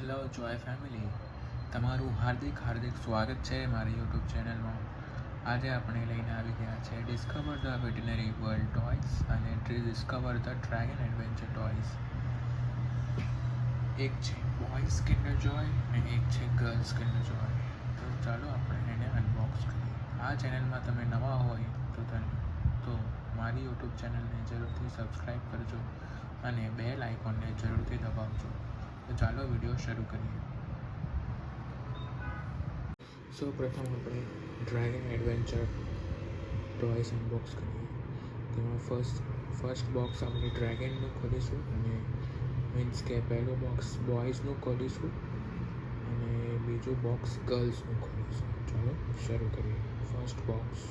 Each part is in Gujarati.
હેલો જોય ફેમિલી, તમારું હાર્દિક સ્વાગત છે મારી યુટ્યુબ ચેનલમાં. આજે આપણે લઈને આવી ગયા છે discover the veterinary world toys અને discover the dragon adventure toys. એક છે બોયઝ કિન્ડર જોય અને એક છે ગર્લ્સ કિન્ડર જોય. તો ચાલો આપણે એને અનબોક્સ કરીએ. આ ચેનલમાં તમે નવા હોય તો મારી યુટ્યુબ ચેનલને જરૂરથી સબસ્ક્રાઈબ કરજો અને બેલ આઇકોનને જરૂરથી દબાવજો. તો ચાલો વિડીયો શરૂ કરીએ. સૌ પ્રથમ આપણે ડ્રેગન એડવેન્ચર ટોયસ અનબોક્સ કરીએ. તેમાં ફર્સ્ટ બોક્સ આપણે ડ્રેગનનું ખોલીશું અને મીન્સ કે પહેલું બોક્સ બોયઝનું ખોલીશું અને બીજું બોક્સ ગર્લ્સનું ખોલીશું. ચાલો શરૂ કરીએ. First box.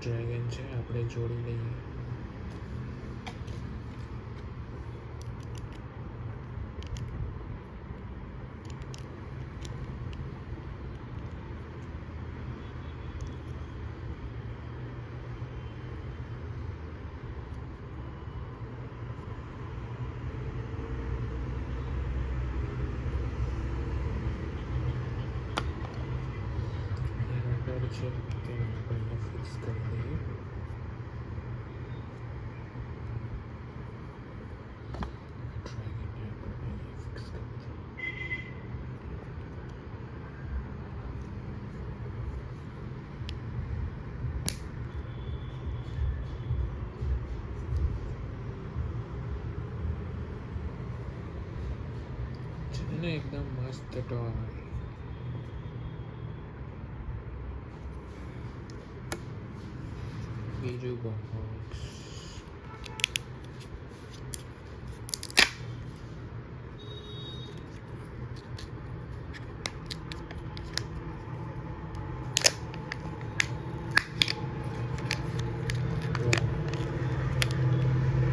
ડ્રેગન છે, આપણે જોડી લઈએ. છે તે આપણે ફિક્સ કરી દઈએ. એકદમ મસ્ત ટોય. બીજું બોક્સ.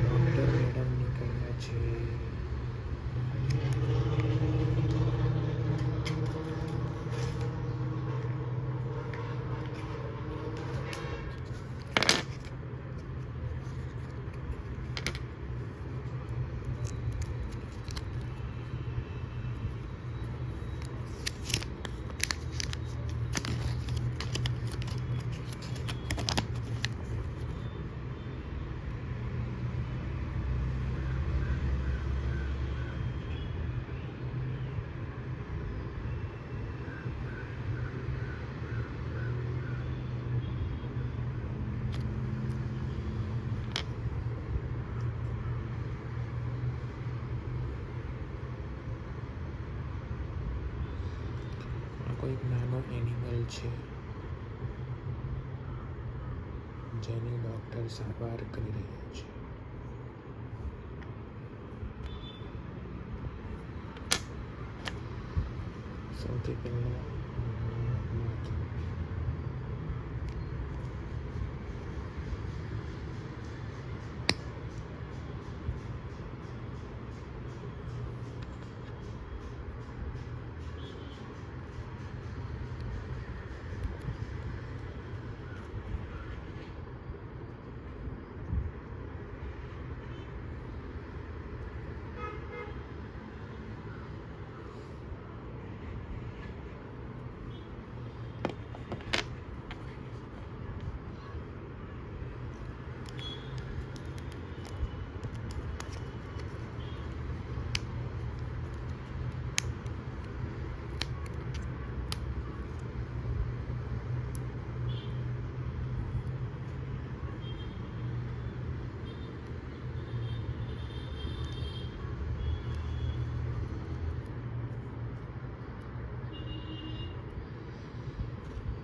ડોક્ટર મેડમ નીકળ્યા છે. કોઈક નાનો એનિમલ છે જેની ડૉક્ટર સારવાર કરી રહ્યા છે. સૌથી પહેલાં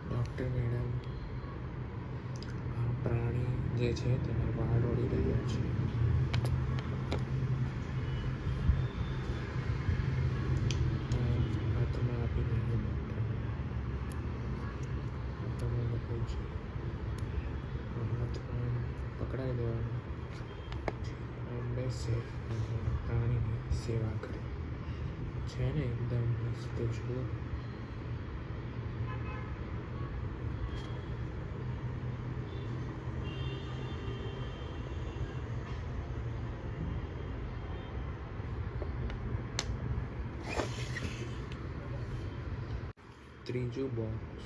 ડૉક્ટર મેડમ આ પ્રાણી જે છે તેના વાળ ઓળી રહ્યા છે. હાથમાં આપી દઈએ હાથમાં પકડાઈ દેવાનું, બેસે અને પ્રાણીની સેવા કરે છે ને એકદમ મસ્ત. જુઓ ત્રીજું બોક્સ.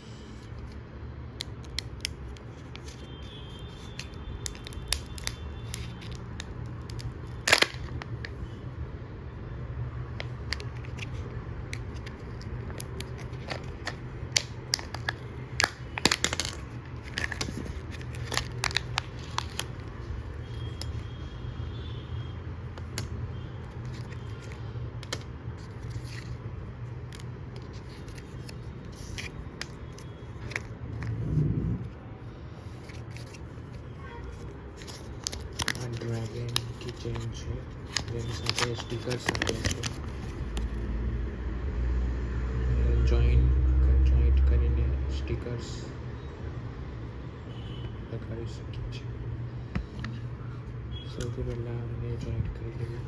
ડ્રેગન કિચન છે જેની સાથે સ્ટીકર્સ આપ્યા છે. જોઈન્ટ કરીને સ્ટીકર્સ લગાવી શકીએ છીએ. સૌથી પહેલાં અમને જોઈન્ટ કરી લઈએ.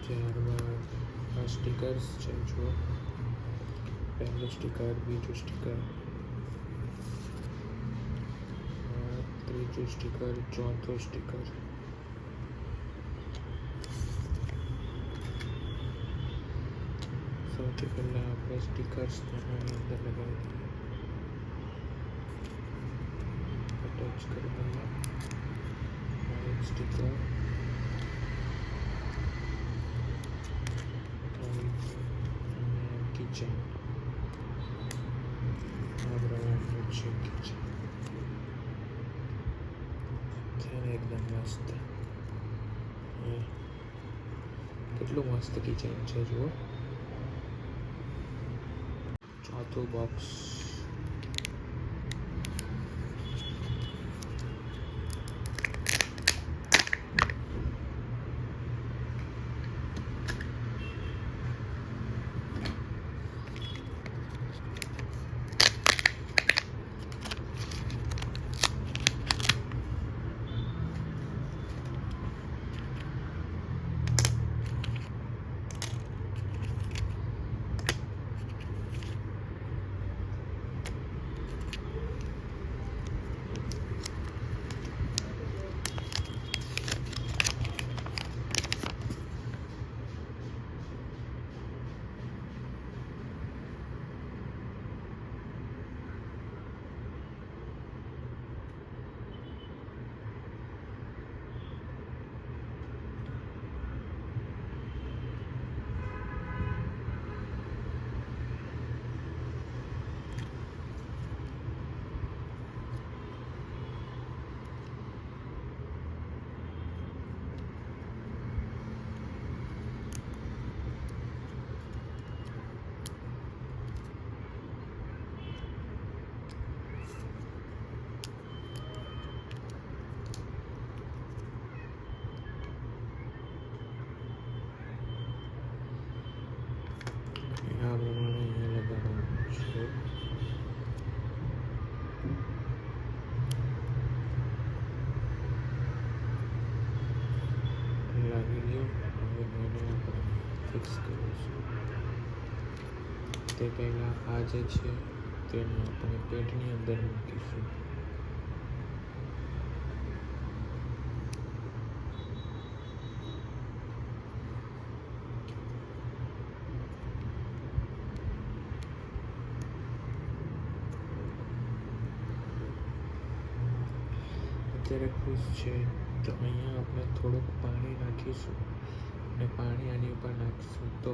ત્યારબાદ આ સ્ટીકર્સ છે. જુઓ, પહેલું સ્ટીકર, બીજું સ્ટીકર, ત્રીજું સ્ટીકર, ચોથું સ્ટીકર. સૌથી પહેલાં આપણે સ્ટીકર્સને આની અંદર લગાવી દઈએ, અટેચ કરી દઈએ. એક સ્ટીકર કિચન, આ પ્રમાણનું છે કિચન. છે ને એકદમ મસ્ત. કેટલું મસ્ત કિચન છે જુઓ. ચોથું બોક્સ. આ પ્રમાણે અહીંયા લગાવવાનું છે. લાગી ગયું. હવે એને આપણે ફિક્સ કરીશું. તે પહેલાં આ જે છે તેને આપણે પેટની અંદર મૂકીશું. અત્યારે ખુશ છે તો અહીંયા આપણે થોડુંક પાણી નાખીશું અને પાણી આની ઉપર નાખીશું તો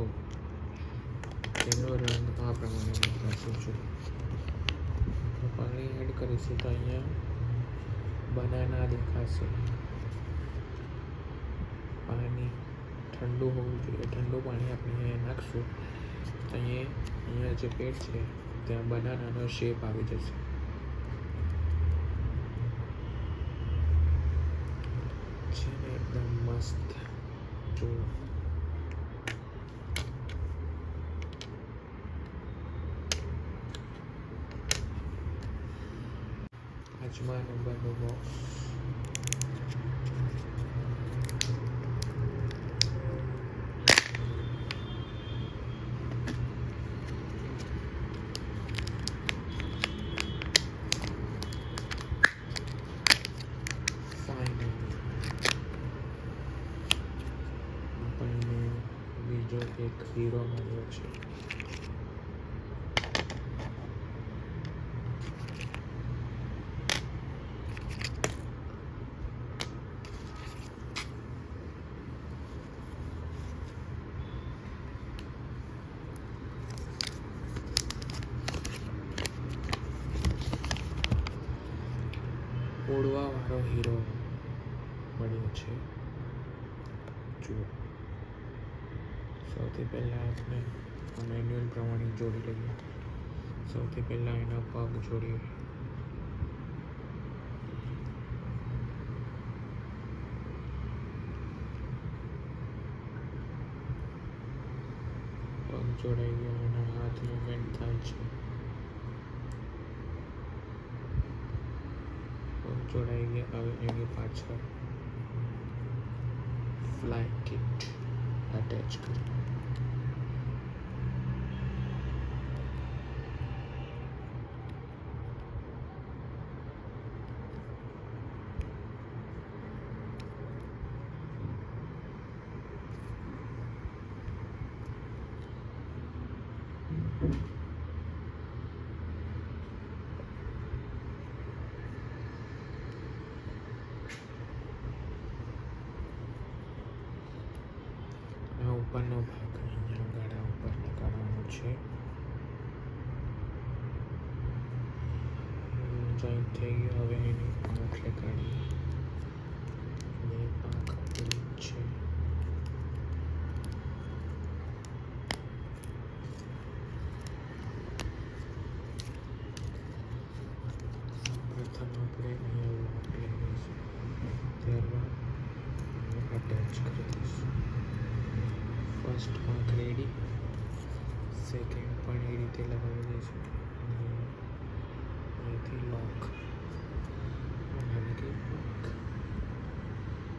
તેનો રંગ આ પ્રમાણે બદલાશે. પાણી એડ કરીશું તો અહીંયા બનાના દેખાશે. પાણી ઠંડુ હોવું જોઈએ. ઠંડુ પાણી આપણે નાખશું તો અહીંયા જે પેટ છે ત્યાં બનાનાનો શેપ આવી જશે. છે ને એકદમ મસ્ત. જો પાંચમા નંબરનું બોક્સ. આપણને બીજો એક હીરો મળ્યો છે. ઓળવાવાળો હીરો મળ્યો છે. જુઓ, સૌથી પહેલાં આપણે મેન્યુઅલ પ્રમાણે જોડી લઈએ. સૌથી પહેલાં એના પગ જોડીએ. પગ જોડાઈ ગયા અને હાથ મૂવમેન્ટ થાય છે. પગ જોડાઈ ગયા. હવે એની પાછળ ફ્લાય કિટ અટેચ કરી. ઉપરનો ભાગ અહીંયા ગાડા ઉપર લગાડવાનો છે. જોઈન્ટ થઈ ગયું. હવે એની પાંખ લગાડી. એની પાંખ આપેલી છે. પ્રથમ આપણે અહીંયા લોક લઈ દઈશું. ત્યારબાદ અટેચ કરી દઈશું. ફર્સ્ટ પાંખ રેડી. સેકન્ડ પણ એ રીતે લગાવી દઈશું. અહીંથી લોક આવી ગઈ પાંખ.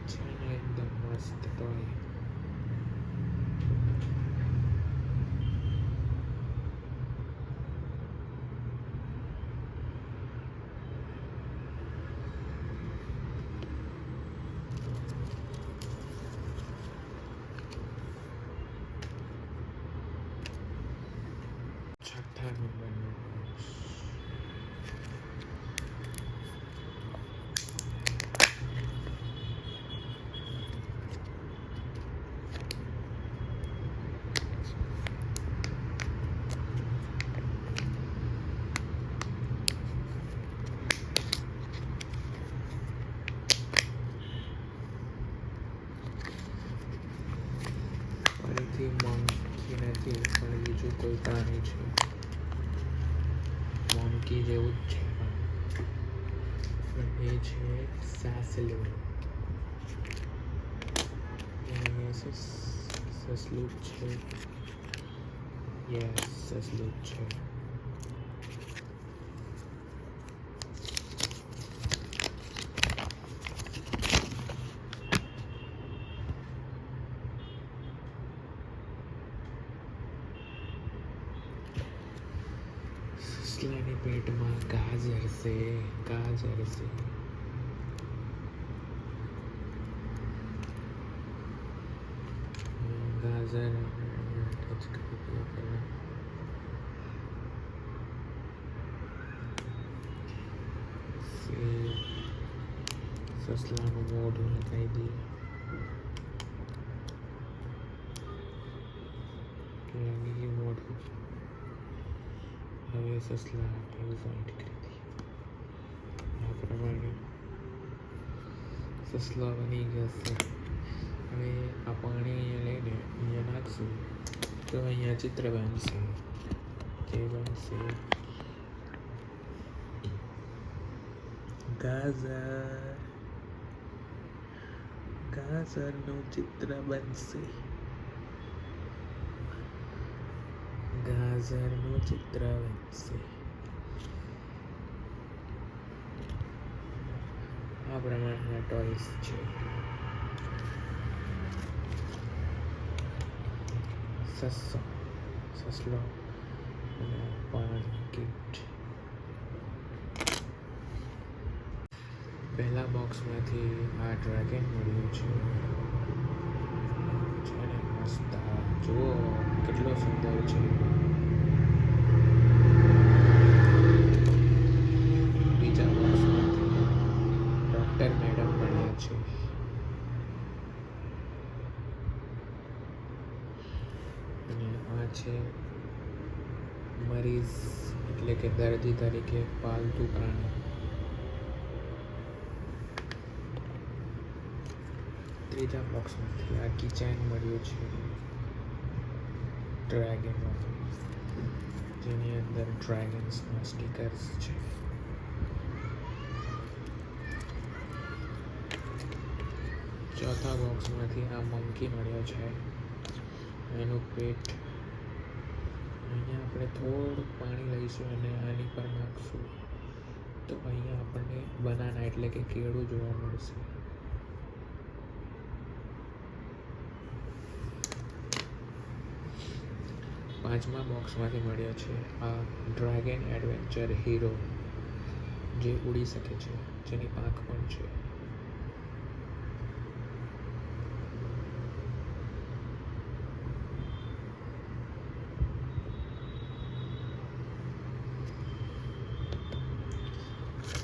છે ને એકદમ મસ્ત ટોય. છઠ્ઠા નંબરનું બોક્સ. ફરીથી મોંકી નથી પણ બીજું કોઈ પ્રાણી છે. મોંકી જેવું જ છે પણ એ છે સાસલું. સસલું છે. યસ, સસલું છે. સસલાની પેટમાં ગાજર છે. ગાજર છે. ગાજર ટચ કરી દઈએ પહેલાં. સસલાનું મોઢું લગાવી દઈએ. લાગી ગયું મોઢું. હવે સસલા આપણે જોઈન્ટ કરી દઈએ. આ પ્રમાણે સસલો બની ગયો છે. હવે આ પાણી લઈને અહીંયા નાખશું તો અહીંયા ચિત્ર બનશે. જે બનશે ગાજરનું ચિત્ર બનશે. ગાજરનું ચિત્ર બનશે. આ પ્રમાણના ટોયસ છે. સસલો અને પાણી કીટ. પહેલા બોક્સમાંથી આ ડ્રેગન મળ્યું છે ને મસ્ત. જુઓ કેટલો સુંદર છે. બીજા બોક્સમાંથી ડૉક્ટર મેડમ મળ્યા છે. અને આ છે મરીઝ એટલે કે દર્દી તરીકે પાલતુ પ્રાણી. ત્રીજા બોક્સમાંથી આ કિચેન મળ્યું છે ડ્રેગન, જેની અંદર ડ્રેગન્સના સ્ટીકર્સ છે. ચોથા બોક્સમાંથી આ મંકી મળ્યો છે. એનું પેટ. અહીંયા આપણે થોડું પાણી લઈશું અને આની પર નાખશું તો અહીંયા આપણને બનાના એટલે કે કેળું જોવા મળશે. પાંચમા બોક્સમાંથી મળ્યો છે આ ડ્રેગન એડવેન્ચર હીરો, જે ઉડી શકે છે, જેની પાંખ પણ છે.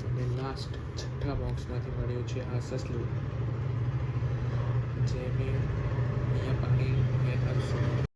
અને લાસ્ટ છઠ્ઠા બોક્સમાંથી મળ્યું છે આ સસલું, જેને અહીંયા પાણી નાખશું